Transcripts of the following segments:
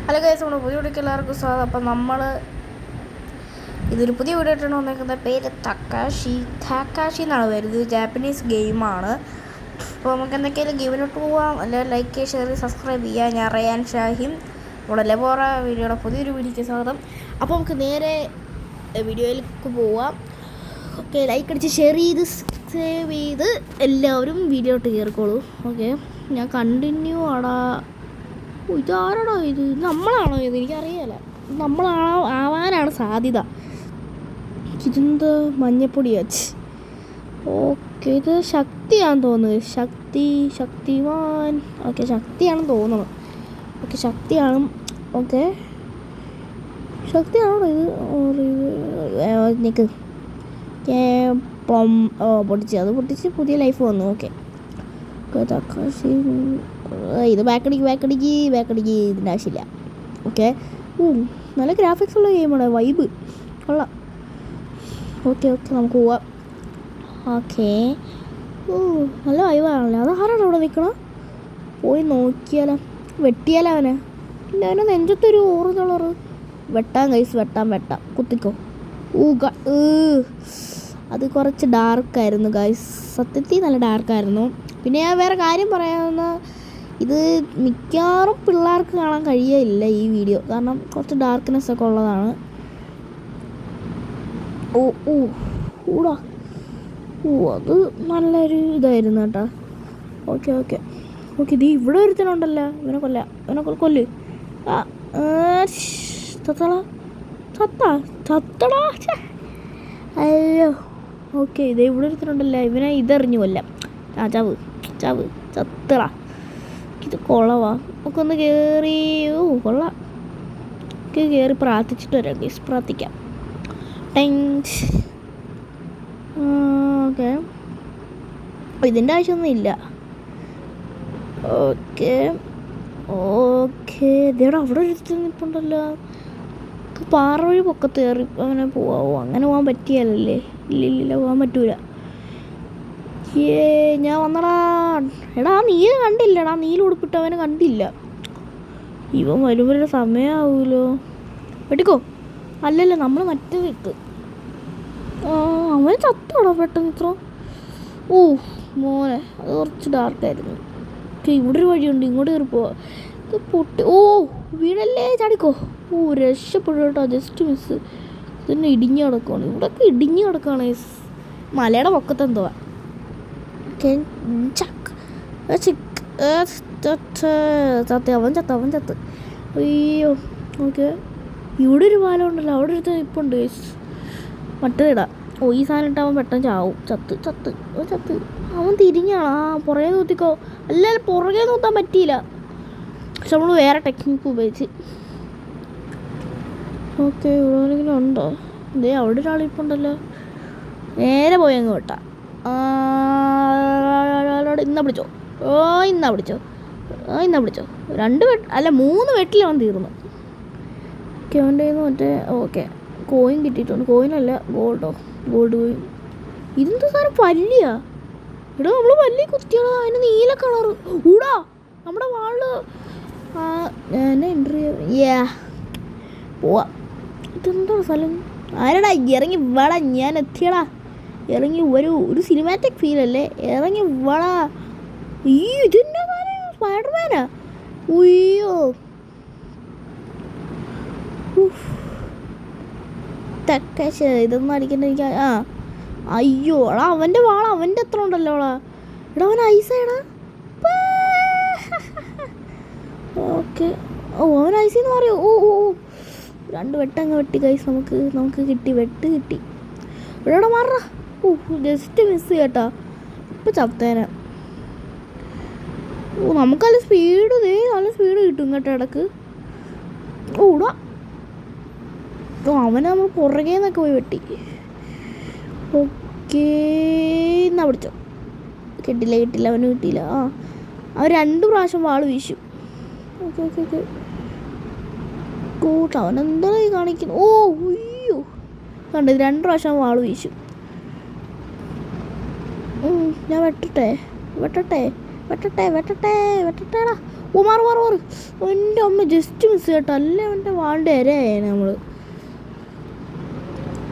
Hello guys, നമ്മുടെ പുതിയ വീഡിയോക്ക് എല്ലാവർക്കും സ്വാഗതം. അപ്പം നമ്മൾ ഇതൊരു പുതിയ വീഡിയോ ആയിട്ടാണ് വന്നേക്കുന്ന. പേര് തക്കാഷി എന്നാണ് വരുന്നത്. ജാപ്പനീസ് ഗെയിമാണ്. അപ്പോൾ നമുക്ക് എന്തൊക്കെയായാലും ഗെയിമിലോട്ട് പോവാം. അല്ലെങ്കിൽ ലൈക്ക്, ഷെയർ, സബ്സ്ക്രൈബ് ചെയ്യുക. ഞാൻ റയാൻ ഷാഹിം, നമ്മുടെ ലെബോറ വീഡിയോയുടെ പുതിയൊരു വീഡിയോയ്ക്ക് സ്വാഗതം. അപ്പോൾ നമുക്ക് നേരെ വീഡിയോയിലേക്ക് പോവാം. ഓക്കെ, ലൈക്ക് അടിച്ച് ഷെയർ ചെയ്ത് സേവ് ചെയ്ത് എല്ലാവരും വീഡിയോട്ട് കയറിക്കോളൂ. ഓക്കെ, ഞാൻ കണ്ടിന്യൂ ഇതാരാണോ ഇത്? നമ്മളാണോ ഇത്? എനിക്കറിയാല. ആവാനാണ് സാധ്യത. ഇതെന്ത് മഞ്ഞപ്പൊടിയാച്ച്. ഓക്കെ, ഇത് ശക്തിയാണെന്ന് തോന്നുന്നത്. ശക്തിമാൻ. ഓക്കെ, ശക്തിയാണെന്ന് തോന്നുന്നു. ഓക്കെ, ശക്തിയാണ്. ഓക്കെ, ശക്തിയാണോ ഇത്? നിക്ക് പൊട്ടിച്ച് പുതിയ ലൈഫ് വന്നു. ഓക്കെ, തക്കാശി ഇത് ബാക്കടിക്ക് ഇതിൻ്റെ ആവശ്യമില്ല. ഓക്കെ, നല്ല ഗ്രാഫിക്സ് ഉള്ള ഗെയിമാണ്. വൈബ് കൊള്ളാം. ഓക്കെ, നമുക്ക് പോവാം. ഓക്കെ, നല്ല വൈബാണല്ലോ. അത് ആരാണ് അവിടെ നിൽക്കണം? പോയി നോക്കിയാലോ? വെട്ടിയാലോ അവനെ? ഇല്ല, അവനെ നെഞ്ചത്തൊരു ഓറഞ്ച് കളർ. വെട്ടാം ഗൈസ്, വെട്ടാം. കുത്തിക്കോ. അത് കുറച്ച് ഡാർക്കായിരുന്നു ഗൈസ്. സത്യത്തിൽ നല്ല ഡാർക്കായിരുന്നു. പിന്നെ ഞാൻ വേറെ കാര്യം പറയാമെന്ന, ഇത് മിക്കവാറും പിള്ളേർക്ക് കാണാൻ കഴിയില്ല ഈ വീഡിയോ. കാരണം കുറച്ച് ഡാർക്ക്നെസ് ഒക്കെ ഉള്ളതാണ്. അത് നല്ലൊരു ഇതായിരുന്നു കേട്ടോ. ഓക്കെ, ഇത് ഇവിടെ ഒരുത്തനുണ്ടല്ലോ. ഇവനെ കൊല്ല്. ചത്തടാ. അയ്യോ. ഓക്കെ, ഇത് ഇവിടെ ഒരുത്തനുണ്ടല്ലോ. ഇവനെ ഇതെറിഞ്ഞു കൊല്ലാം. ചാവ് ചത്തടാ. ഇത് കൊളവാ. നമുക്ക് ഒന്ന് കയറി. കൊള്ളാം. കയറി പ്രാർത്ഥിച്ചിട്ട് വരാം ഗൈസ്. പ്രാർത്ഥിക്കാം. ഓക്കെ, ഇതിൻ്റെ ആവശ്യമൊന്നും ഇല്ല. ഓക്കെ, ഇതേടെ അവിടെ ഒരു നിൽപ്പുണ്ടല്ലോ. പാറ വഴി പൊക്കത്ത് കയറി അങ്ങനെ പോവാമോ? അങ്ങനെ പോകാൻ പറ്റിയല്ലേ? ഇല്ല, പോകാൻ പറ്റൂല. ഞാൻ വന്നടാ. എടാ, നീല കണ്ടില്ലടാ. നീല ഉടുപ്പിട്ടവനെ കണ്ടില്ല. ഇവൻ വരുമ്പോഴൊരു സമയമാവുമല്ലോ. വെട്ടിക്കോ. അല്ലല്ല, നമ്മൾ മറ്റേ വിട്ട്. അവന് ചത്തോടാ പെട്ടെന്ന് ഇത്ര. മോനെ, അത് കുറച്ച് ഡാർക്കായിരുന്നു. ഇവിടെ ഒരു വഴിയുണ്ട്, ഇങ്ങോട്ട് കയറി പോവാ. ഇത് പൊട്ടി. വീടല്ലേ, ചാടിക്കോ. രക്ഷപ്പെടും കേട്ടോ. Just miss. ഇതന്നെ ഇടിഞ്ഞ് കിടക്കുകയാണ്. ഇവിടെയൊക്കെ ഇടിഞ്ഞ് കിടക്കുകയാണ്. മലയുടെ പൊക്കത്തെന്തോ. അവൻ ചത്ത്. അയ്യോ. ഓക്കെ, ഇവിടെ ഒരു പാലം ഉണ്ടല്ലോ. അവിടെ ഒരു ഇപ്പുണ്ട്. മറ്റേടാ. ഈ സാധനം ഇട്ട് അവൻ പെട്ടെന്ന് ചാവും. ചത്ത്. അവൻ തിരിഞ്ഞാണ്. പുറകെ നൂത്തിക്കോ. അല്ല, പുറകെ നൂത്താൻ പറ്റിയില്ല. പക്ഷെ നമ്മൾ വേറെ ടെക്നിക്ക് ഉപയോഗിച്ച്. ഓക്കെ, ഇവിടെ ആരെങ്കിലും ഉണ്ടോ? ഇതേ അവിടെ ഒരാളിപ്പുണ്ടല്ലോ. നേരെ പോയി അങ്ങ് വിട്ടാ. ഇന്നാ പിടിച്ചോ. 3 വെട്ടിലവൻ തീർന്നു. ഓക്കെ, അവൻ്റെ കയ്യിൽ നിന്ന് മറ്റേ കോയിൻ കിട്ടിയിട്ടുണ്ട്. കോയിനല്ല, ഗോൾഡ് കോയിൻ. ഇതെന്താ സാധനം? പല്ലിയാ. ഇവിടെ നമ്മൾ പല്ലി കുത്തിയാണോ? അതിന് നീല കളറ്. നമ്മുടെ വാളില് എൻട്രി പോവാ. ഇതെന്താ സ്ഥലം? ആരടാ? ഇറങ്ങി വട. ഞാൻ എത്തിയടാ. ഇറങ്ങി ഒരു സിനിമാറ്റിക് ഫീലല്ലേ? ഇറങ്ങി വട. ഇതെന്നാ കാര്യം? സ്പൈഡർമാനാ? ഉയ്യോ. ഇതൊന്നും അടിക്കണ്ട എനിക്ക്. അയ്യോ. അവൻ്റെ വാള അവൻ്റെ എത്ര ഉണ്ടല്ലോ. അവൻ ഐസാടാ. ഓക്കെ, അവൻ ഐസിന്ന് പറയൂ. 2 വെട്ടങ്ങ് വെട്ടി കൈസ്. നമുക്ക് കിട്ടി. വെട്ട് കിട്ടി. ഇവിടെ മാറാ. ജസ്റ്റ് മിസ് കേട്ടാ. ഇപ്പം ചത്തേനെ. നമുക്കല്ല സ്പീഡ്. നല്ല സ്പീഡ് കിട്ടും കേട്ടോ ഇടക്ക്. അവനെ നമ്മൾ പുറകെ നിന്നൊക്കെ പോയി വെട്ടി. ഓക്കെ, എന്നാ പിടിച്ചോ. കിട്ടില്ല. അവന് കിട്ടിയില്ല. അവൻ 2 പ്രാവശ്യം വാള് വീശും. ഓക്കെ. അവനെന്താ കാണിക്കുന്നു? അയ്യോ, കണ്ടത് 2 പ്രാവശ്യം വാള് വീശും. ഞാൻ വെട്ടട്ടെ. വെട്ടട്ടെടാ. ഓ മാറി മാറി മാറി. എൻ്റെ അമ്മ ജസ്റ്റ് മിസ് കേട്ടോ, അല്ലേ അവൻ്റെ വാളിൻ്റെ ഇരയായേനെ നമ്മൾ.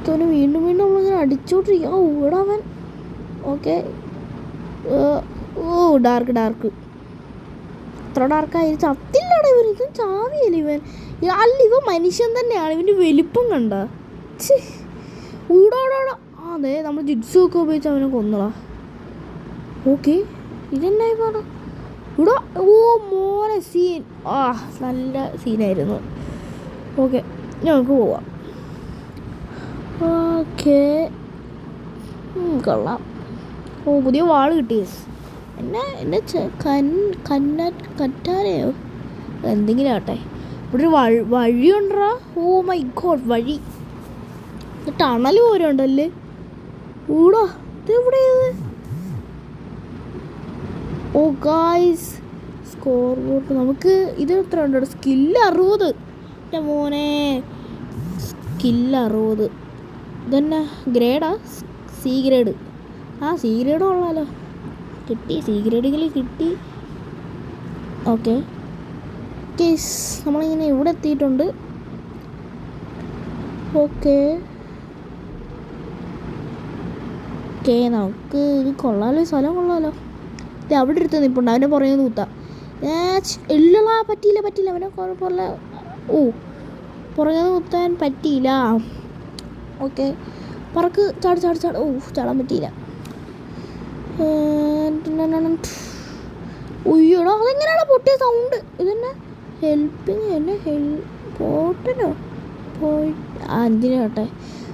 തോന്നി വീണ്ടും വീണ്ടും നമ്മളിങ്ങനെ അടിച്ചോണ്ടിരിക്കുക. ഓ ഇവിടെ അവൻ. ഓക്കെ. ഓ ഡാർക്ക് എത്ര ഡാർക്കായി ചത്തില്ലാടെ ഇവൻ. ഇതും ചാവിയല്ല ഇവൻ. അല്ല ഇവൻ മനുഷ്യൻ തന്നെയാണ്. ഇവൻ്റെ വലിപ്പം കണ്ട. ഊടാടാ. അതെ നമ്മൾ ജിഡ്സു ഒക്കെ ഉപയോഗിച്ച് അവനെ കൊന്നടാ. ഓക്കെ ഇതെന്നായി പാടാ ഇവിടെ. ഓ മോനെ സീൻ. ആ നല്ല സീനായിരുന്നു. ഓക്കെ ഞങ്ങൾക്ക് പോവാം. ഓക്കെ കൊള്ളാം. ഓ പുതിയ വാള് കിട്ടി. എന്നെ കറ്റാനയോ എന്തെങ്കിലും ആട്ടെ. ഇവിടെ ഒരു വഴിയുണ്ടാ. ഓ മൈ ഗോഡ് വഴി. ടണൽ പോലും ഉണ്ടല്ലേ. ഊടാ ഇതെവിടെയത്. ഓ ഗായ്സ് സ്കോർ ബോർഡ്. നമുക്ക് ഇത് എത്ര ഉണ്ട്? സ്കില്ല് 60. എൻ്റെ മോനെ സ്കില്ല് 60. ഇതന്നെ ഗ്രേഡാ? C grade. ആ സി ഗ്രേഡ് കൊള്ളാലോ. കിട്ടി സി ഗ്രേഡെങ്കിലും കിട്ടി. ഓക്കെ കേസ് നമ്മളിങ്ങനെ ഇവിടെ എത്തിയിട്ടുണ്ട്. ഓക്കെ നമുക്ക് ഇത് കൊള്ളാലോ. സ്ഥലം കൊള്ളാലോ. ഇത് അവിടെ എടുത്ത് നിൽപ്പുണ്ട്. അവൻ്റെ പുറകെ നൂത്താ. ഇല്ലല്ല പറ്റിയില്ല. അവനെ കുഴപ്പമില്ല. ഓ പുറകെ നൂത്താൻ പറ്റിയില്ല. ഓക്കെ പറക്ക് ചാട്. ഓ ചാടാൻ പറ്റിയില്ല. ഉയ്യോടാ അതെങ്ങനെയാണ് പൊട്ടിയ സൗണ്ട്. ഇതെന്നെ ഹെൽപ്പിങ് എന്നെ പോട്ടനോ പോയി എന്തിനാ കേട്ടെ.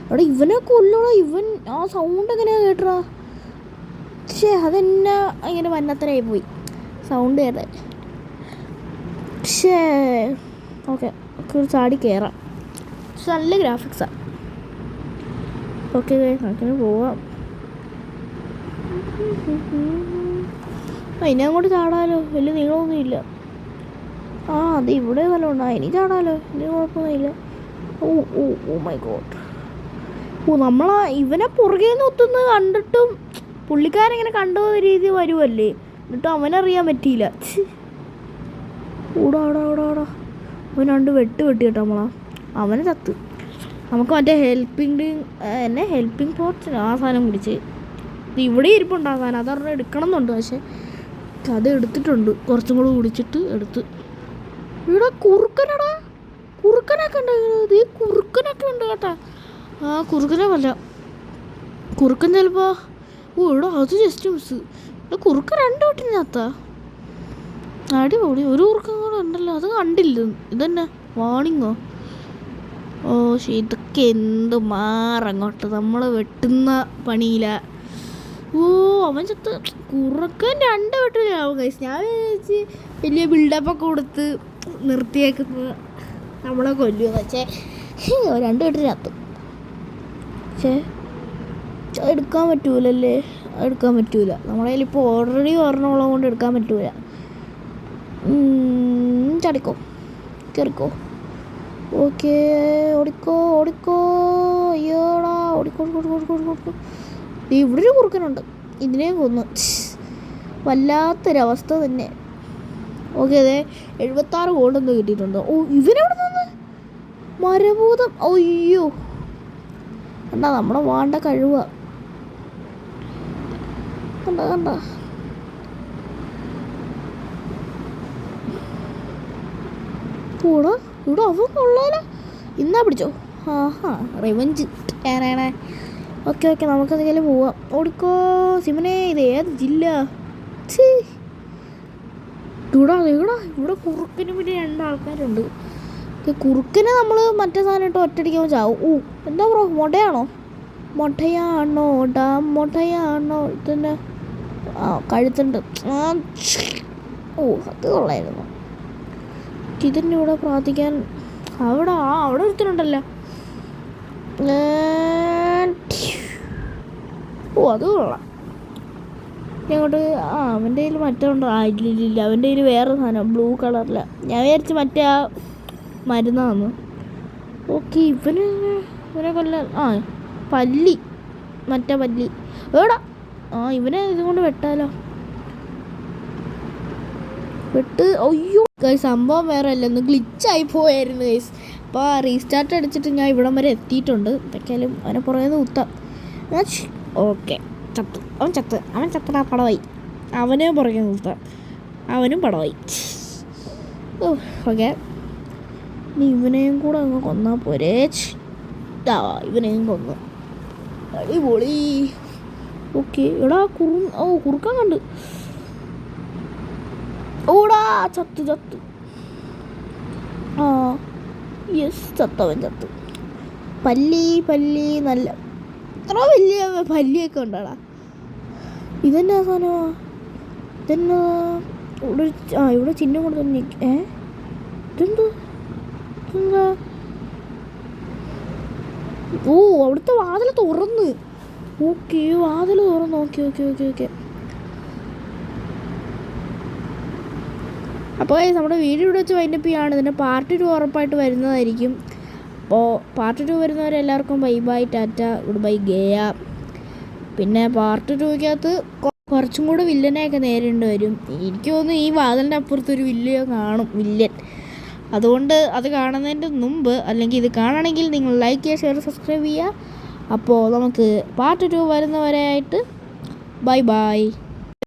അവിടെ ഇവനെ കൊല്ലണോ. ഇവൻ ആ സൗണ്ട് എങ്ങനെയാ കേട്ടറാ. പക്ഷേ അതെന്നെ ഇങ്ങനെ വന്നത്തരായി പോയി സൗണ്ട് കേട്ടെ. പക്ഷേ ഓക്കെ ചാടി കയറാം. നല്ല ഗ്രാഫിക്സാണ്. ഓക്കെ അങ്ങനെ പോവാം. അതിനെ അങ്ങോട്ട് ചാടാലോ. വലിയ നീളമൊന്നുമില്ല. ആ അത് ഇവിടെ വല്ലതും ഇനി ചാടാലോ. ഇതിന് കുഴപ്പമൊന്നുമില്ല. Oh my God. ഓ നമ്മളാ ഇവനെ പുറകെ ഒത്തുന്നത് കണ്ടിട്ടും പുള്ളിക്കാരെങ്ങനെ കണ്ടു രീതി വരുമല്ലേ. എന്നിട്ടും അവനറിയാൻ പറ്റിയില്ല. ഓടാ അവൻ 2 വെട്ട് കേട്ടോ നമ്മളാ. അവനെ ചത്ത്. നമുക്ക് മറ്റേ ഹെൽപ്പിംഗ് പോർട്ട് ആ സാധനം കുടിച്ച്. ഇത് ഇവിടെ ഇരിപ്പുണ്ടാകാൻ അതറിഞ്ഞ് എടുക്കണം എന്നുണ്ട്. പക്ഷെ അത് എടുത്തിട്ടുണ്ട്. കുറച്ചും കൂടെ കുടിച്ചിട്ട് എടുത്ത്. ഇവിടെ കുറുക്കനൊക്കെ ഉണ്ട്. ഈ കുറുക്കനൊക്കെ ഉണ്ട് കേട്ടാ. ആ കുറുക്കനെ വല്ല കുറുക്കൻ ചിലപ്പോൾ. ഓ ഇവിടെ അത് ജസ്റ്റ് മിസ്. ഇവിടെ കുറുക്കൻ 2 വട്ടിനകത്താ. അടിപൊളി. ഒരു കുറുക്കൻ കൂടെ ഉണ്ടല്ലോ. അത് കണ്ടില്ല. ഇതന്നെ വാണിങ്ങോ. ഓ ഇതൊക്കെ എന്ത് മാറങ്ങോട്ട്. നമ്മൾ വെട്ടുന്ന പണിയില്ല. ഓ അവൻ ചത്ത്. കുറുക്കൻ 2 വെട്ടിലാവും ഗൈസ്. ഞാൻ വിചാരിച്ച് വലിയ ബിൽഡപ്പൊക്കെ കൊടുത്ത് നിർത്തിയേക്കുന്നത് നമ്മളെ കൊല്ലുമെന്ന്. പക്ഷേ 2 വെട്ടിനകത്ത്. പക്ഷേ എടുക്കാൻ പറ്റൂലല്ലേ. എടുക്കാൻ പറ്റൂല. നമ്മളെ കയ്യിലിപ്പോൾ ഓൾറെഡി ഒരെണ്ണമുള്ളത് കൊണ്ട് എടുക്കാൻ പറ്റൂല. ചടിക്കോ കയറിക്കോ. ഓക്കെ ഓടിക്കോ. അയ്യോടാ ഓടിക്കോ. ഇവിടെ ഒരു കുറുക്കനുണ്ട്. ഇതിനെയും കൊന്നു. വല്ലാത്തൊരവസ്ഥ തന്നെ. ഓക്കെ അതെ 76 ഗോൾഡൊന്നും കിട്ടിയിട്ടുണ്ട്. ഓ ഇവനെവിടെ നിന്ന് മരഭൂതം. അയ്യോ കണ്ട നമ്മുടെ വാണ്ട കഴിവാ. കണ്ട ഇവിടെ അവൻ കൊള്ളാലോ. ഇന്നാ പിടിച്ചോ. ആഹാ റിവഞ്ച്. ഓക്കെ നമുക്കതെങ്കിലും പോവാം. ഓടിക്കോ സിമനെ. ഇത് ഏത് ജില്ല. ഇവിടെ കുറുക്കന് പിന്നെ 2 ആൾക്കാരുണ്ട്. കുറുക്കനെ നമ്മൾ മറ്റേ സാധനം ഇട്ട് ഒറ്റയടിക്കുമ്പോൾ ചാവും. എന്താ ബ്രോ മൊട്ടയാണോ ഇതിൻ്റെ കഴുത്തുണ്ട്. അത് കൊള്ളായിരുന്നു. ഇതിൻ്റെ കൂടെ പ്രാർത്ഥിക്കാൻ അവിടെ ഒരുത്തനുണ്ടല്ലോ. അത് കൊള്ളാം. ഞങ്ങോട്ട് അവൻ്റെ കയ്യിൽ മറ്റേ ഉണ്ടോ. ഇല്ല അവൻ്റെ കയ്യിൽ വേറെ സാധനം ബ്ലൂ കളറില്ല. ഞാൻ വിചാരിച്ച് മറ്റേ ആ മരുന്നാന്ന്. ഓക്കെ ഇവനെ കൊല്ലാൻ പല്ലി. മറ്റേ പല്ലി എടാ. ഇവനെ ഇതുകൊണ്ട് വെട്ടാലോ. അയ്യോ ഗൈസ്, സംഭവം വേറെ അല്ല, ഒന്ന് ഗ്ലിച്ചായി പോയായിരുന്നു ഗൈസ്. അപ്പോൾ റീസ്റ്റാർട്ട് അടിച്ചിട്ട് ഞാൻ ഇവിടം വരെ എത്തിയിട്ടുണ്ട്. എന്തൊക്കെയാലും അവനെ പുറകെ കുത്താം. ഓക്കെ, അവൻ ചത്തടാ, പടവായി. അവനെ പുറകെ നിർത്താം, അവനും പടവായി. ഓക്കെ, ഇനി ഇവനെയും കൂടെ അങ്ങ് കൊന്നാൽ പോരേ. ഇവനെയും കൊന്നു, അടിപൊളി. ഓക്കെ, എടാ കുറുക്കാൻ കണ്ട്. ഓടാ, ചത്ത്. ആ യെസ്, ചത്തവൻ. പല്ലി നല്ല ഇത്ര വലിയ പല്ലിയൊക്കെ ഉണ്ടാടാ. ഇതെന്നാ സാധനമാ? ഇവിടെ ചിഹ്നം കൊണ്ട് തന്നെ. ഇതെന്താ? ഓ, അവിടുത്തെ വാതിൽ തുറന്ന്. ഓക്കെ, വാതിൽ തുറന്ന്. ഓക്കെ. അപ്പോൾ നമ്മുടെ വീഡിയോ ഇവിടെ വെച്ച് വൈൻഡപ്പ് ചെയ്യുകയാണ്. ഇതിൻ്റെ പാർട്ട് 2 ഉറപ്പായിട്ട് വരുന്നതായിരിക്കും. അപ്പോൾ പാർട്ട് 2 വരുന്നവരെല്ലാവർക്കും ബൈ, ടാറ്റ, ഗുഡ് ബൈ, ഗേയ. പിന്നെ പാർട്ട് 2-ക്കകത്ത് കുറച്ചും കൂടെ വില്ലനെയൊക്കെ നേരിടേണ്ടി വരും. എനിക്ക് തോന്നുന്നു ഈ വാതിലിൻ്റെ അപ്പുറത്തൊരു വില്ലൻ. അതുകൊണ്ട് അത് കാണുന്നതിൻ്റെ മുമ്പ്, അല്ലെങ്കിൽ ഇത് കാണണമെങ്കിൽ നിങ്ങൾ ലൈക്ക് ചെയ്യുക, ഷെയർ, സബ്സ്ക്രൈബ് ചെയ്യുക. അപ്പോൾ നമുക്ക് പാർട്ട് 2 വരുന്നവരെയായിട്ട് ബൈ.